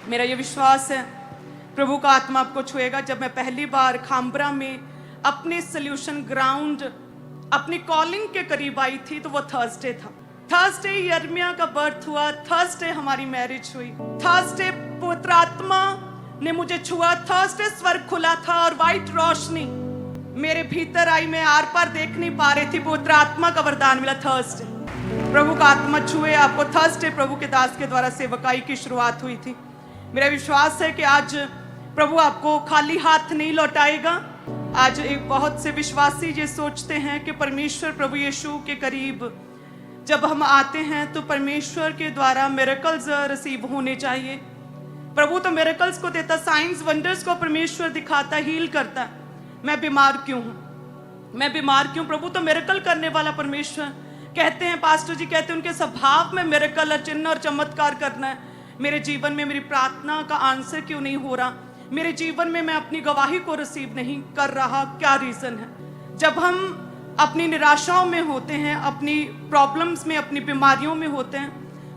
मेरा ये विश्वास है प्रभु का आत्मा आपको छुएगा। जब मैं पहली बार खामबरा में अपने सोल्यूशन ग्राउंड अपनी कॉलिंग के करीब आई थी तो वो थर्सडे था। थर्सडे यिर्मयाह का बर्थ हुआ, थर्सडे हमारी मैरिज हुई, थर्सडे पवित्र आत्मा ने मुझे छुआ, थर्सडे स्वर्ग खुला था और वाइट रोशनी मेरे भीतर आई। मैं आर पार देख नहीं पा रही थी, पवित्र आत्मा का वरदान मिला। थर्सडे प्रभु का आत्मा छुए आपको। थर्सडे प्रभु के दास के द्वारा सेवकाई की शुरुआत हुई थी। मेरा विश्वास है कि आज प्रभु आपको खाली हाथ नहीं लौटाएगा। आज एक बहुत से विश्वासी ये सोचते हैं कि परमेश्वर प्रभु यीशु के करीब जब हम आते हैं तो परमेश्वर के द्वारा मिरेकल्स रिसीव होने चाहिए। प्रभु तो मिरेकल्स को देता, साइंस वंडर्स को परमेश्वर दिखाता, हील करता। मैं बीमार क्यों हूं, मैं बीमार क्यों? प्रभु तो मिरेकल करने वाला परमेश्वर। कहते हैं, पास्टर जी कहते हैं उनके स्वभाव में मिरेकल और चिन्ह और चमत्कार करना है। मेरे जीवन में मेरी प्रार्थना का आंसर क्यों नहीं हो रहा? मेरे जीवन में मैं अपनी गवाही को रिसीव नहीं कर रहा, क्या रीजन है? जब हम अपनी निराशाओं में होते हैं, अपनी प्रॉब्लम्स में, अपनी बीमारियों में होते हैं,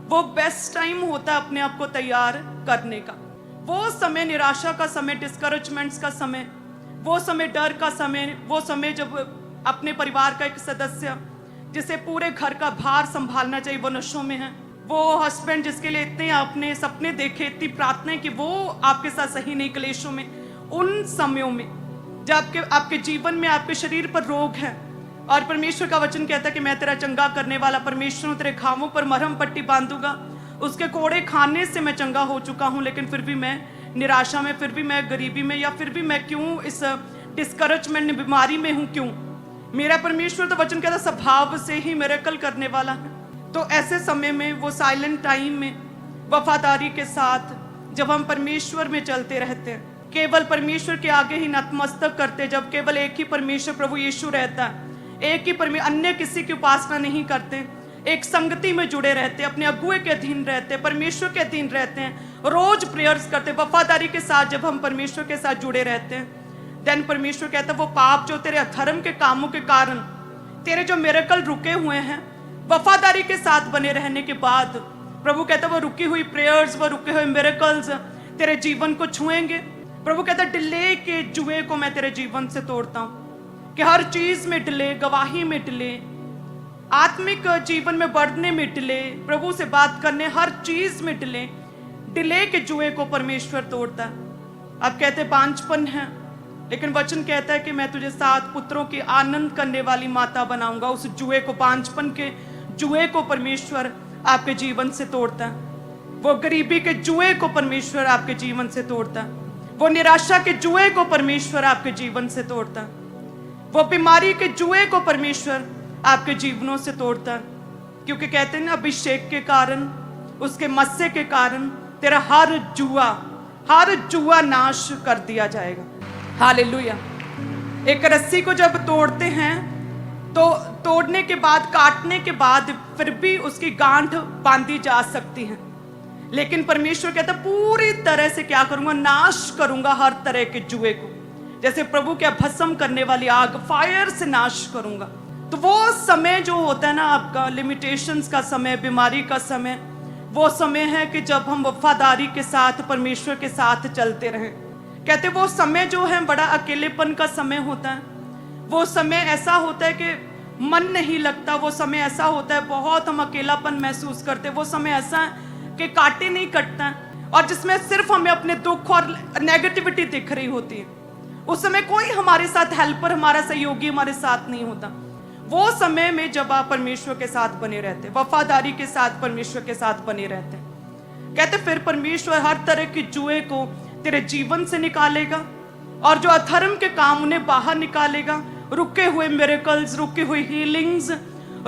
वो बेस्ट टाइम होता है अपने आप को तैयार करने का। वो समय निराशा का समय, डिस्करेजमेंट्स का समय, वो समय डर का समय, वो समय जब अपने परिवार का एक सदस्य जिसे पूरे घर का भार संभालना चाहिए वो नशों में है। वो हस्बैंड जिसके लिए इतने आपने सपने देखे, इतनी प्रार्थनाएं कि वो आपके साथ सही नहीं, क्लेशों में, उन समयों में जब आपके जीवन में आपके शरीर पर रोग है और परमेश्वर का वचन कहता है कि मैं तेरा चंगा करने वाला परमेश्वर हूं, तेरे घावों पर मरहम पट्टी बांधूंगा। उसके कोड़े खाने से मैं चंगा हो चुका हूं, लेकिन फिर भी मैं निराशा में, फिर भी मैं गरीबी में, या फिर भी मैं क्यों इस डिस्करेजमेंट बीमारी में हूं? क्यों? मेरा परमेश्वर तो वचन कहता स्वभाव से ही मिरेकल करने वाला है। तो ऐसे समय में, वो साइलेंट टाइम में, वफादारी के साथ जब हम परमेश्वर में चलते रहते हैं, केवल परमेश्वर के आगे ही नतमस्तक करते, जब केवल एक ही परमेश्वर प्रभु यीशु रहता है, एक ही परमेश्वर, अन्य किसी की उपासना नहीं करते, एक संगति में जुड़े रहते, अपने अगुए के अधीन रहते, परमेश्वर के अधीन रहते हैं, रोज प्रेयर्स करते, वफादारी के साथ जब हम परमेश्वर के साथ जुड़े रहते हैं, देन परमेश्वर कहता है वो पाप जो तेरे अधर्म के कामों के कारण तेरे जो मिरेकल रुके हुए हैं, वफादारी के साथ बने रहने के बाद प्रभु कहता है वो रुकी हुई प्रेयर्स, वो रुके हुए मिरेकल्स तेरे जीवन को छुएंगे। प्रभु कहता है डिले के जुए को मैं तेरे जीवन से तोड़ता हूं, कि हर चीज में डिले, गवाही में डिले, आत्मिक जीवन में बढ़ने में डिले, प्रभु से बात करने, हर चीज में डिले, डिले के जुए को परमेश्वर तोड़ता है। अब कहते बांझपन है, लेकिन वचन कहता है कि मैं तुझे 7 पुत्रों की आनंद करने वाली माता बनाऊंगा। उस जुए को, बांझपन के जुए को परमेश्वर आपके जीवन से तोड़ता है। वो गरीबी के जुए को परमेश्वर आपके जीवन से तोड़ता है। वो निराशा के जुए को परमेश्वर आपके जीवन से तोड़ता है। वो बीमारी के जुए को परमेश्वर आपके जीवनों से तोड़ता है। क्योंकि कहते हैं ना, अभिषेक के कारण, उसके मस्से के कारण तेरा हर जुआ नाश कर दिया जाएगा। हालेलुया। एक रस्सी को जब तोड़ते हैं तो तोड़ने के बाद, काटने के बाद फिर भी उसकी गांठ बांधी जा सकती है, लेकिन परमेश्वर कहता है पूरी तरह से क्या करूंगा? नाश करूंगा हर तरह के जुए को। जैसे प्रभु क्या भस्म करने वाली आग, फायर से नाश करूंगा। तो वो समय जो होता है ना आपका, लिमिटेशंस का समय, बीमारी का समय, वो समय है कि जब हम वफादारी के साथ परमेश्वर के साथ चलते रहें। कहते वो समय जो है बड़ा अकेलेपन का समय होता है। वो समय ऐसा होता है कि मन नहीं लगता। वो समय ऐसा होता है बहुत हम अकेलापन महसूस करते। वो समय ऐसा है कि कांटे नहीं कटता है, और जिसमें सिर्फ हमें अपने दुख और नेगेटिविटी दिख रही होती है। उस समय कोई हमारे साथ हेल्पर, हमारा सहयोगी हमारे साथ नहीं होता। वो समय में जब आप परमेश्वर के साथ बने रहते, वफादारी के साथ परमेश्वर के साथ बने रहते, कहते फिर परमेश्वर हर तरह की जुए को तेरे जीवन से निकालेगा, और जो अधर्म के काम उन्हें बाहर निकालेगा। रुके हुए मिरेकल्स, रुकी हुई हीलिंग्स,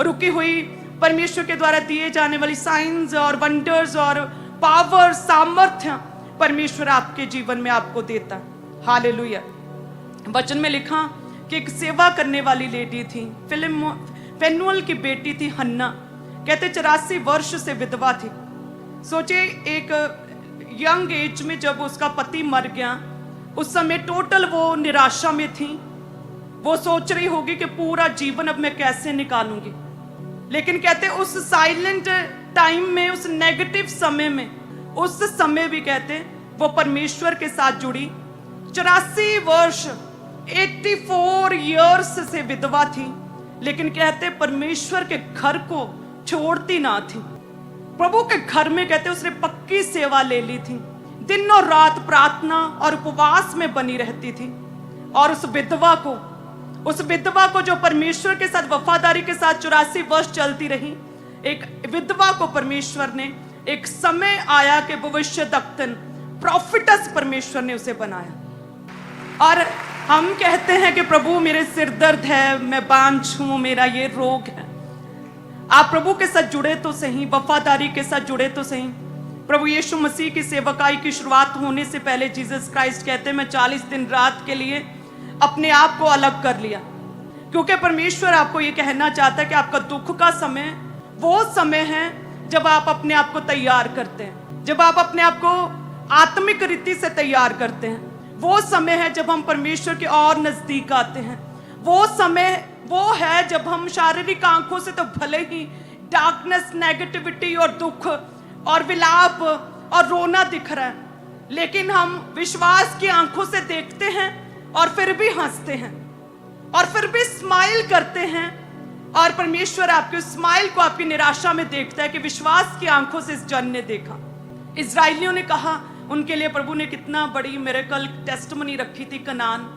रुकी हुई परमेश्वर के द्वारा दिए जाने वाली साइंस और वंडर्स और पावर, सामर्थ्य परमेश्वर आपके जीवन में आपको देता है। हालेलुया। वचन में लिखा कि एक सेवा करने वाली लेडी थी, फेनुएल की बेटी थी हन्ना। कहते 84 वर्ष से विधवा थी। सोचे एक यंग एज में जब उसका पति मर गया, उस समय टोटल वो निराशा में थी। वो सोच रही होगी कि पूरा जीवन अब मैं कैसे निकालूंगी। लेकिन कहते उस साइलेंट टाइम में, उस नेगेटिव समय में, उस समय भी कहते वो परमेश्वर के साथ जुड़ी। 84 वर्ष 84 इयर्स से विधवा थी, लेकिन कहते परमेश्वर के घर को छोड़ती ना थी। प्रभु के घर में कहते उसने पक्की सेवा ले ली थी, दिन और रात प्रार्थना और उपवास में बनी रहती थी। और उस विधवा को जो परमेश्वर के साथ वफादारी के साथ 84 वर्ष चलती रही, एक विधवा को परमेश्वर ने एक समय आया कि भविष्यद्वक्तन प्रॉफिटस परमेश्वर ने उसे बनाया। और हम कहते हैं कि प्रभु मेरे सिर दर्द है, मैं बांझ हूं, मेरा ये रोग है। आप प्रभु के साथ जुड़े तो सही, वफादारी के साथ जुड़े तो सही। प्रभु यीशु मसीह की सेवकाई की शुरुआत होने से पहले जीसस क्राइस्ट कहते हैं मैं 40 दिन रात के लिए अपने आप को अलग कर लिया, क्योंकि परमेश्वर आपको ये कहना चाहता है कि आपका दुख का समय वो समय है जब आप अपने आप को तैयार करते हैं, जब आप अपने आप को आत्मिक रीति से तैयार करते हैं। वो समय है जब हम परमेश्वर के और नजदीक आते हैं। वो समय वो है जब हम शारीरिक आंखों से तो भले ही डार्कनेस, नेगेटिविटी और दुख और विलाप और रोना दिख रहा है, लेकिन हम विश्वास की आंखों से देखते हैं और फिर भी हंसते हैं और फिर भी स्माइल करते हैं। और परमेश्वर आपके स्माइल को आपकी निराशा में देखता है कि विश्वास की आंखों से इस जन ने देखा। इजराइलियों ने कहा, उनके लिए प्रभु ने कितना बड़ी मिरेकल टेस्टमनी रखी थी कनान,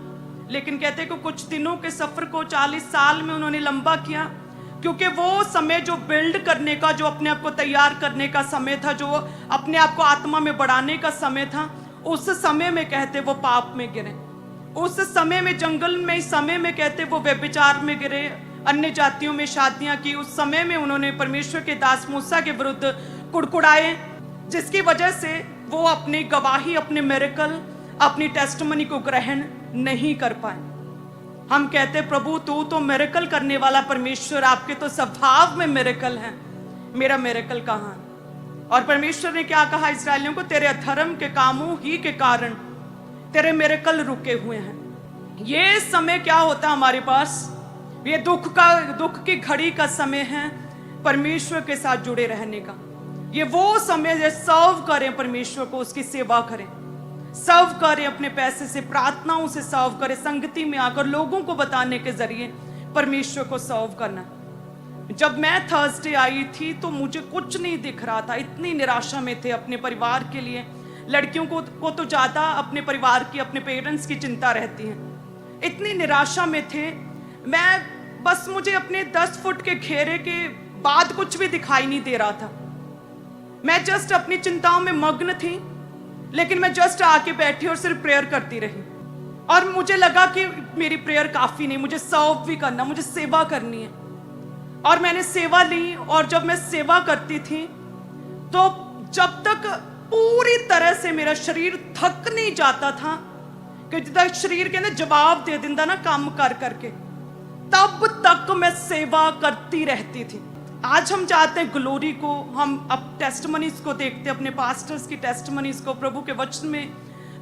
लेकिन कहते हैं कि कुछ दिनों के सफर को 40 साल में उन्होंने लंबा किया, क्योंकि वो समय जो बिल्ड करने का, जो अपने आप को तैयार करने का समय था, जो अपने आप को आत्मा में बढ़ाने का समय था, उस समय में कहते वो पाप में गिरे। उस समय में जंगल में, इस समय में कहते वो व्यभिचार में गिरे, अन्य जातियों में शादियां की। उस समय में उन्होंने परमेश्वर के दास मूसा के विरुद्ध कुड़कुड़ाए, जिसकी वजह से वो अपनी गवाही, अपने मिरेकल, अपनी टेस्टमनी को ग्रहण नहीं कर पाए। हम कहते प्रभु तू तो मिरेकल करने वाला परमेश्वर, आपके तो स्वभाव में मिरेकल है, मेरा मिरेकल कहाँ है? और परमेश्वर ने क्या कहा इस्राएलियों को, तेरे अधर्म के कामों ही के कारण तेरे मिरेकल रुके हुए हैं। ये समय क्या होता है हमारे पास, ये दुख की घड़ी का समय है परमेश्वर के साथ जुड़े रहने का। ये वो समय है सर्व करें परमेश्वर को, उसकी सेवा करें, सर्व करें अपने पैसे से, प्रार्थनाओं से सर्व करें, संगति में आकर लोगों को बताने के जरिए परमेश्वर को सर्व करना। जब मैं थर्सडे आई थी तो मुझे कुछ नहीं दिख रहा था, इतनी निराशा में थे अपने परिवार के लिए। लड़कियों को तो ज्यादा अपने परिवार की, अपने पेरेंट्स की चिंता रहती है। इतनी निराशा में थे मैं, बस मुझे अपने 10 फुट के घेरे के बाद कुछ भी दिखाई नहीं दे रहा था। मैं जस्ट अपनी चिंताओं में मग्न थी, लेकिन मैं जस्ट आके बैठी और सिर्फ प्रेयर करती रही। और मुझे लगा कि मेरी प्रेयर काफी नहीं, मुझे सर्व भी करना, मुझे सेवा करनी है। और मैंने सेवा ली, और जब मैं सेवा करती थी तो जब तक पूरी तरह से मेरा शरीर थक नहीं जाता था, कि जब तक शरीर के अंदर जवाब दे दिंदा ना काम कर करके, तब तक मैं सेवा करती रहती थी। आज हम चाहते हैं ग्लोरी को, हम अब टेस्टमनीज को देखते हैं, अपने पास्टर्स की टेस्टमनीज को, प्रभु के वचन में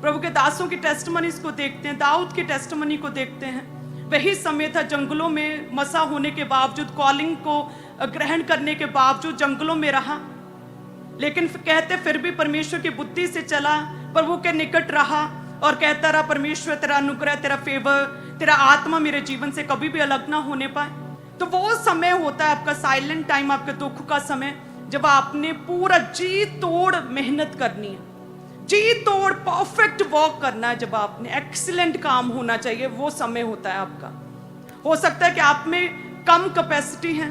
प्रभु के दासों की टेस्टमनीज को देखते हैं, दाऊद की टेस्टमनी को देखते हैं। वही समय था, जंगलों में मसा होने के बावजूद, कॉलिंग को ग्रहण करने के बावजूद जंगलों में रहा, लेकिन कहते फिर भी परमेश्वर की बुद्धि से चला, प्रभु के निकट रहा और कहता रहा परमेश्वर तेरा अनुग्रह, तेरा फेवर, तेरा आत्मा मेरे जीवन से कभी भी अलग ना होने पाए। तो वो समय होता है आपका साइलेंट टाइम, आपके दुख का समय, जब आपने पूरा जी तोड़ मेहनत करनी है, जी तोड़ परफेक्ट वर्क करना है, जब आपने एक्सीलेंट काम होना चाहिए, वो समय होता है आपका। हो सकता है कि आप में कम कैपेसिटी है,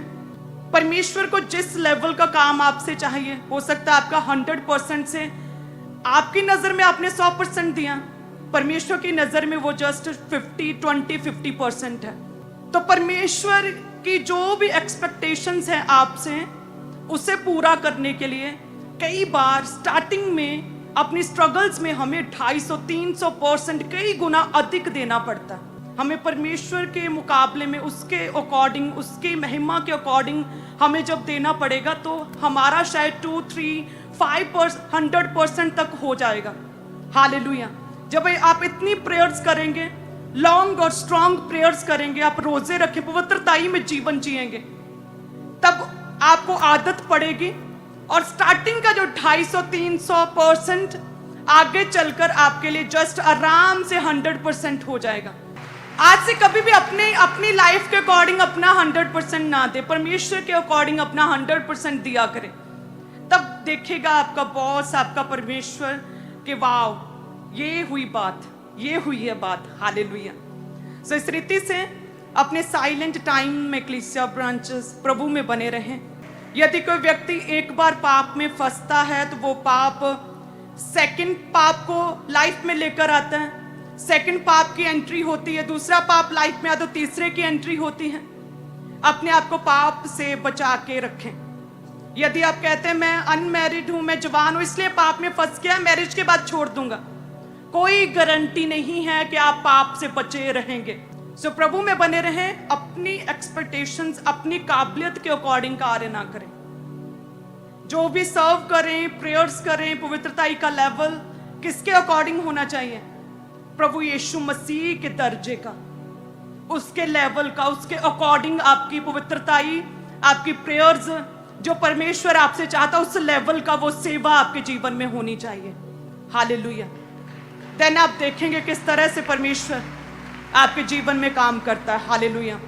परमेश्वर को जिस लेवल का काम आपसे चाहिए, हो सकता है आपका 100% से, आपकी नजर में आपने 100% दिया, परमेश्वर की नजर में वो जस्ट 50% है। तो परमेश्वर की जो भी एक्सपेक्टेशंस है आपसे, उसे पूरा करने के लिए कई बार स्टार्टिंग में अपनी स्ट्रगल्स में हमें 250-300% कई गुना अधिक देना पड़ता है। हमें परमेश्वर के मुकाबले में उसके अकॉर्डिंग, उसकी महिमा के अकॉर्डिंग हमें जब देना पड़ेगा, तो हमारा शायद 2, 3, 5%, 100% तक हो जाएगा। हालेलुया। जब आप इतनी प्रेयर्स करेंगे, लॉन्ग और स्ट्रॉन्ग प्रेयर्स करेंगे, आप रोजे रखें, पवित्रताई में जीवन जिएंगे, तब आपको आदत पड़ेगी। और स्टार्टिंग का जो 250-300% आगे चलकर आपके लिए जस्ट आराम से 100% हो जाएगा। आज से कभी भी अपनी लाइफ के अकॉर्डिंग अपना 100% ना दे, परमेश्वर के अकॉर्डिंग अपना 100% दिया करें। तब देखेगा आपका बॉस, आपका परमेश्वर कि वाह ये हुई बात, ये हुई है बात। हालेलुया। सो इस रीति से अपने साइलेंट टाइम में कलीसिया ब्रांचेस प्रभु में बने रहें। यदि कोई व्यक्ति एक बार पाप में फंसता है तो वो पाप सेकंड पाप को लाइफ में लेकर आता है, सेकंड पाप की एंट्री होती है, दूसरा पाप लाइफ में आता तो तीसरे की एंट्री होती है। अपने आप को पाप से बचा के रखें। यदि आप कहते हैं मैं अनमैरिड हूं, मैं जवान हूं, इसलिए पाप में फंस गया, मैरिज के बाद छोड़ दूंगा, कोई गारंटी नहीं है कि आप पाप से बचे रहेंगे। सो प्रभु में बने रहें, अपनी एक्सपेक्टेशंस, अपनी काबिलियत के अकॉर्डिंग कार्य ना करें। जो भी सर्व करें, प्रेयर्स करें, पवित्रताई का लेवल किसके अकॉर्डिंग होना चाहिए? प्रभु यीशु मसीह के दर्जे का, उसके लेवल का, उसके अकॉर्डिंग आपकी पवित्रताई, आपकी प्रेयर्स, जो परमेश्वर आपसे चाहता उस लेवल का वो सेवा आपके जीवन में होनी चाहिए। हालेलुया। देन आप देखेंगे किस तरह से परमेश्वर आपके जीवन में काम करता है। हालेलुया।